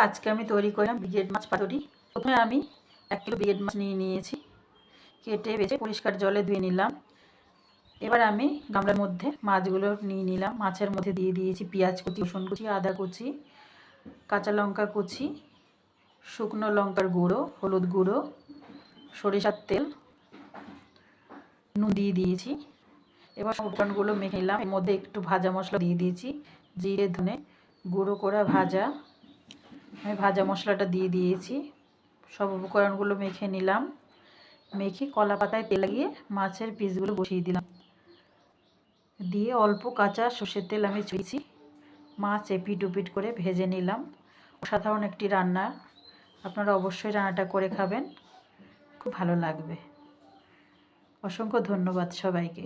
আজকে আমি তৈরি করলাম ব্রিগেড মাছ পাতুরি। প্রথমে আমি 1 কিলো ব্রিগেড মাছ নিয়েছি, কেটে বেছে পরিষ্কার জলে ধুয়ে নিলাম। এবার আমি গামলার মধ্যে মাছগুলো নিয়ে নিলাম। মাছের মধ্যে দিয়ে দিয়েছি পেঁয়াজ কুচি, রসুন কুচি, আদা কুচি, কাঁচা লঙ্কা কুচি, শুকনো লঙ্কার গুঁড়ো, হলুদ গুঁড়ো, সরিষার তেল, নুন দিয়ে দিয়েছি। এবার সব উপকরণগুলো মেখে নিলাম। এর মধ্যে একটু ভাজা মশলা দিয়ে দিয়েছি, জিরে ধনে গুঁড়ো করা ভাজা। আমি ভাজা মশলাটা দিয়ে দিয়েছি। সব উপকরণগুলো মেখে নিলাম। মেখে কলা পাতায় তেল লাগিয়ে মাছের পিসগুলো বসিয়ে দিলাম, দিয়ে অল্প কাঁচা সর্ষের তেল আমি ছুঁয়েছি। মাছ এপিট ওপিট করে ভেজে নিলাম। অসাধারণ একটি রান্না, আপনারা অবশ্যই রান্নাটা করে খাবেন, খুব ভালো লাগবে। অসংখ্য ধন্যবাদ সবাইকে।